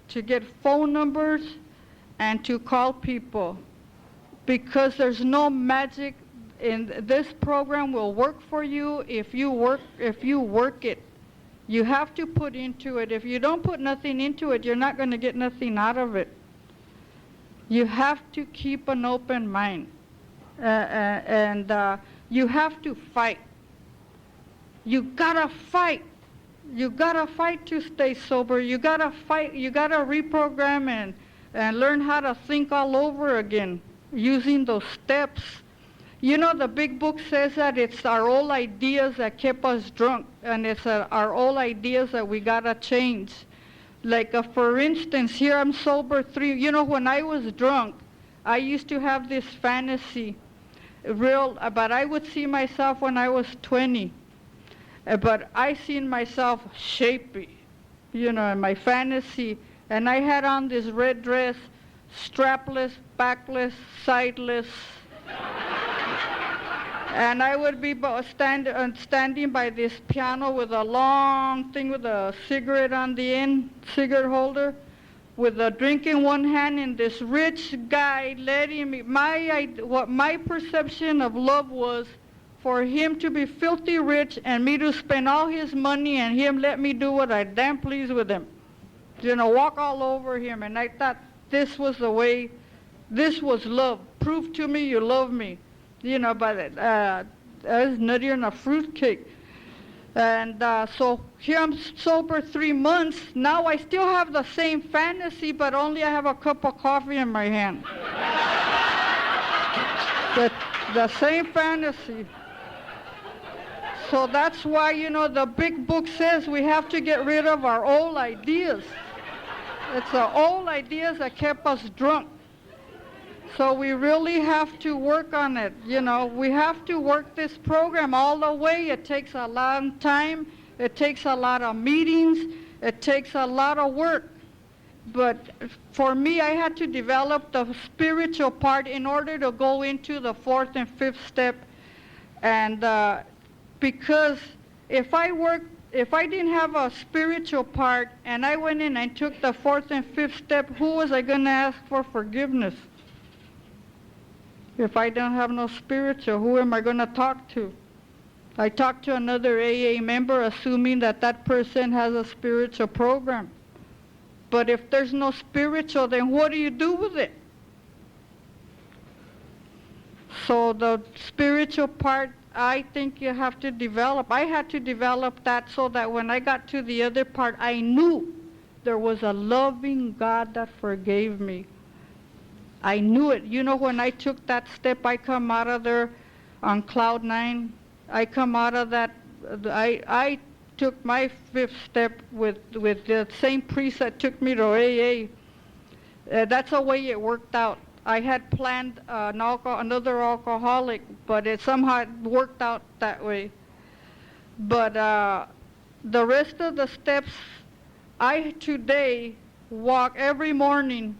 to get phone numbers and to call people, because there's no magic. In this program will work for you if you work it. You have to put into it. If you don't put nothing into it, you're not going to get nothing out of it. You have to keep an open mind, and you have to fight. You gotta fight. You gotta fight to stay sober. You gotta fight. You gotta reprogram and learn how to think all over again using those steps. The big book says that it's our old ideas that kept us drunk, and it's our old ideas that we gotta change. Like, for instance, here I'm sober 3. When I was drunk, I used to have this fantasy, but I would see myself when I was 20. But I seen myself shapy, in my fantasy. And I had on this red dress, strapless, backless, sideless. And I would be standing by this piano with a long thing with a cigarette on the end, cigarette holder, with a drink in one hand, and this rich guy letting me, what my perception of love was, for him to be filthy rich and me to spend all his money and him let me do what I damn pleased with him. Walk all over him. And I thought this was the way, this was love. Prove to me you love me. But I was nuttier than a fruitcake. And so here I'm sober 3 months. Now I still have the same fantasy, but only I have a cup of coffee in my hand. The same fantasy. So that's why, the big book says we have to get rid of our old ideas. It's the old ideas that kept us drunk. So we really have to work on it. We have to work this program all the way. It takes a long time. It takes a lot of meetings. It takes a lot of work. But for me, I had to develop the spiritual part in order to go into the 4th and 5th step. And because if I didn't have a spiritual part and I went in and took the 4th and 5th step, who was I going to ask for forgiveness? If I don't have no spiritual, who am I going to talk to? I talk to another AA member, assuming that person has a spiritual program. But if there's no spiritual, then what do you do with it? So the spiritual part, I think you have to develop. I had to develop that so that when I got to the other part, I knew there was a loving God that forgave me. I knew it. When I took that step, I come out of there on cloud 9. I come out of that. I took my 5th step with the same priest that took me to AA. That's the way it worked out. I had planned another alcoholic, but it somehow worked out that way. But the rest of the steps, I today walk every morning.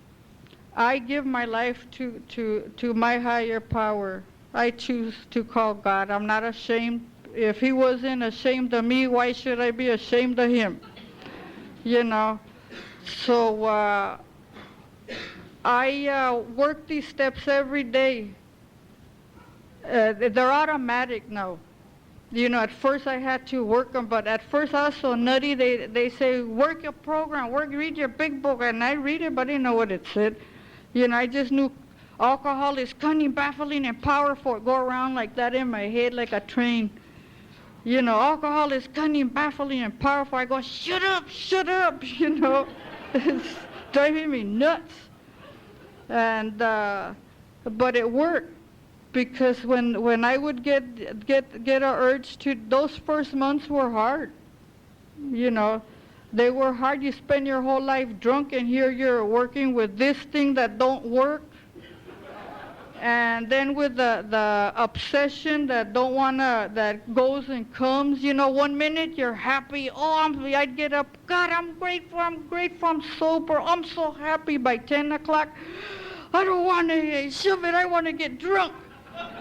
I give my life to my higher power. I choose to call God. I'm not ashamed. If he wasn't ashamed of me, why should I be ashamed of him? So I work these steps every day. They're automatic now. You know, at first I had to work them, but at first I was so nutty, they say, work your program, read your big book, and I read it, but I didn't know what it said. You know, I just knew alcohol is cunning, baffling, and powerful. Go around like that in my head like a train. You know, alcohol is cunning, baffling, and powerful. I go, shut up, you know. It's driving me nuts. And, but it worked. Because when I would get an urge to, those first months were hard. You know, they were hard. You spend your whole life drunk, and here you're working with this thing that don't work. And then with the obsession that that goes and comes. You know, one minute you're happy. I'd get up. God, I'm grateful, I'm sober. I'm so happy. By 10 o'clock, I don't want to shove it. I want to get drunk.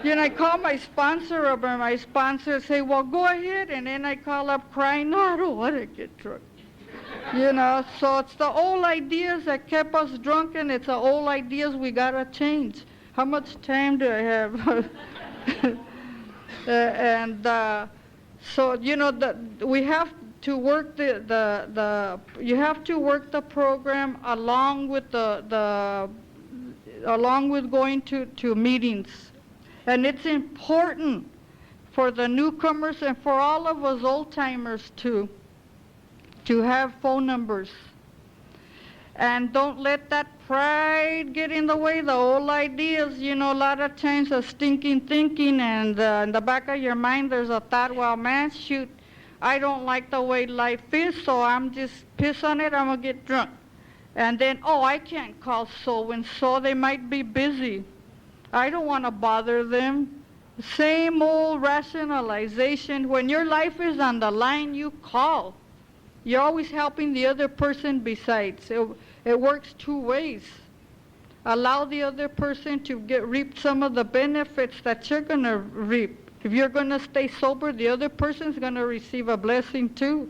You know, I call my sponsor up, and my sponsor say, well, go ahead. And then I call up crying, no, I don't want to get drunk. You know, so it's the old ideas that kept us drunk, and it's the old ideas we got to change. How much time do I have? So, you know, we have to work you have to work the program along with along with going to meetings. And it's important for the newcomers and for all of us old-timers too, to have phone numbers. And don't let that pride get in the way, the old ideas. You know, a lot of times a stinking thinking, and in the back of your mind there's a thought, well, man, shoot, I don't like the way life is, so I'm just piss on it, I'm going to get drunk. And then, I can't call so-and-so, they might be busy. I don't want to bother them. Same old rationalization. When your life is on the line, you call. You're always helping the other person besides. It works two ways. Allow the other person to reap some of the benefits that you're going to reap. If you're going to stay sober, the other person's going to receive a blessing too.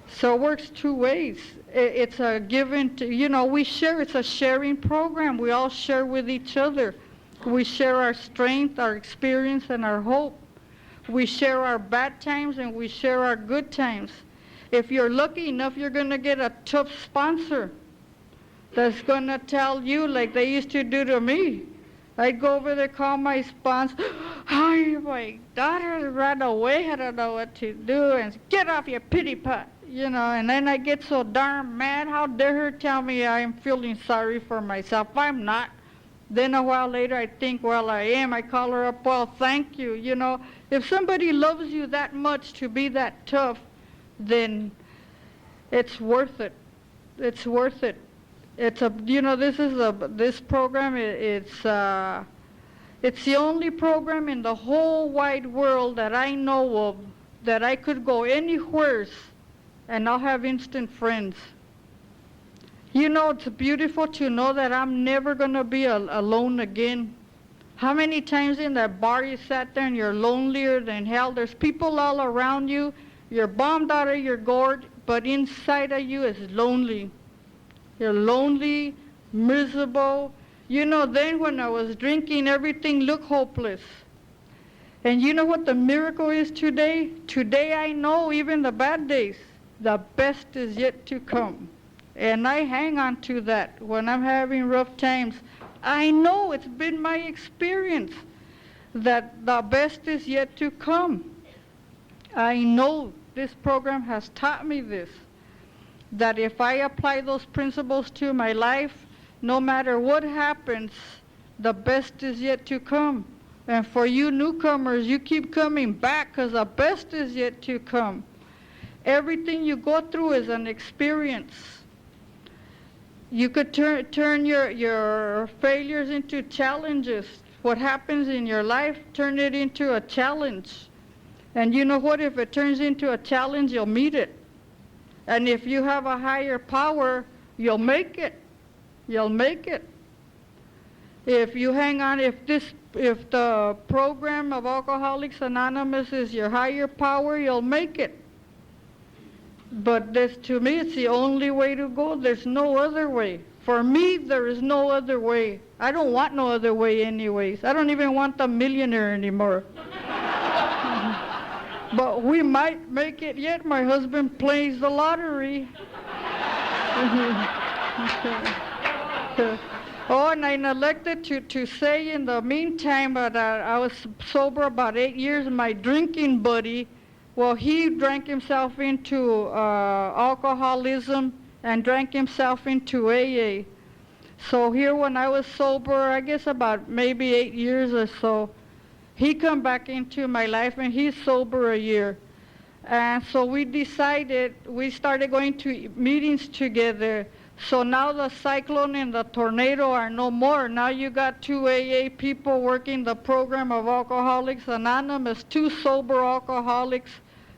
So it works two ways. It's a given, you know, we share. It's a sharing program. We all share with each other. We share our strength, our experience, and our hope. We share our bad times, and we share our good times. If you're lucky enough, you're going to get a tough sponsor that's going to tell you like they used to do to me. I'd go over there, call my sponsor. Hi, my daughter ran away. I don't know what to do. And get off your pity pot. You know, and then I get so darn mad. How dare her tell me I'm feeling sorry for myself? I'm not. Then a while later I think, well, I am. I call her up, well, thank you. You know, if somebody loves you that much to be that tough, then it's worth it. It's worth it. It's you know, this program, it's the only program in the whole wide world that I know of that I could go anywhere and I'll have instant friends. You know, it's beautiful to know that I'm never going to be alone again. How many times in that bar you sat there and you're lonelier than hell? There's people all around you. You're bombed out of your gourd, but inside of you is lonely. You're lonely, miserable. You know, then when I was drinking, everything looked hopeless. And you know what the miracle is today? Today I know, even the bad days, the best is yet to come. And I hang on to that when I'm having rough times. I know, it's been my experience, that the best is yet to come. I know this program has taught me this, that if I apply those principles to my life, no matter what happens, the best is yet to come. And for you newcomers, you keep coming back because the best is yet to come. Everything you go through is an experience. You could turn your failures into challenges. What happens in your life, turn it into a challenge. And you know what? If it turns into a challenge, you'll meet it. And if you have a higher power, you'll make it. You'll make it. If you hang on, if the program of Alcoholics Anonymous is your higher power, you'll make it. But to me, it's the only way to go. There's no other way. For me, there is no other way. I don't want no other way anyways. I don't even want the millionaire anymore. But we might make it yet. My husband plays the lottery. Oh, and I neglected to say in the meantime that I was sober about 8 years. My drinking buddy, well, he drank himself into alcoholism and drank himself into AA. So here when I was sober, I guess about maybe 8 years or so, he come back into my life and he's sober a year. And so we started going to meetings together. So now the cyclone and the tornado are no more. Now you got 2 AA people working the program of Alcoholics Anonymous, 2 sober alcoholics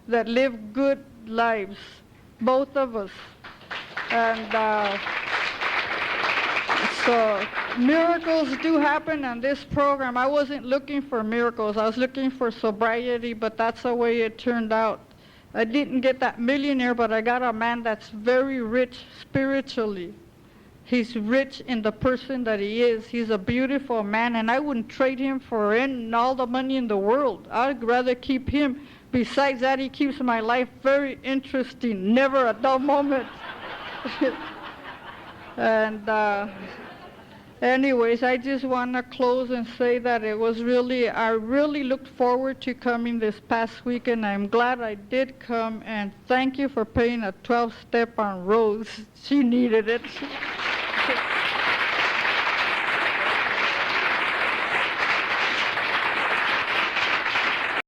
that live good lives, both of us. And so miracles do happen on this program. I wasn't looking for miracles. I was looking for sobriety, but that's the way it turned out. I didn't get that millionaire, but I got a man that's very rich spiritually. He's rich in the person that he is. He's a beautiful man, and I wouldn't trade him for all the money in the world. I'd rather keep him. Besides that, he keeps my life very interesting, never a dull moment. And anyways, I just want to close and say that I really looked forward to coming this past week, and I'm glad I did come, and thank you for paying a 12-step on Rose. She needed it.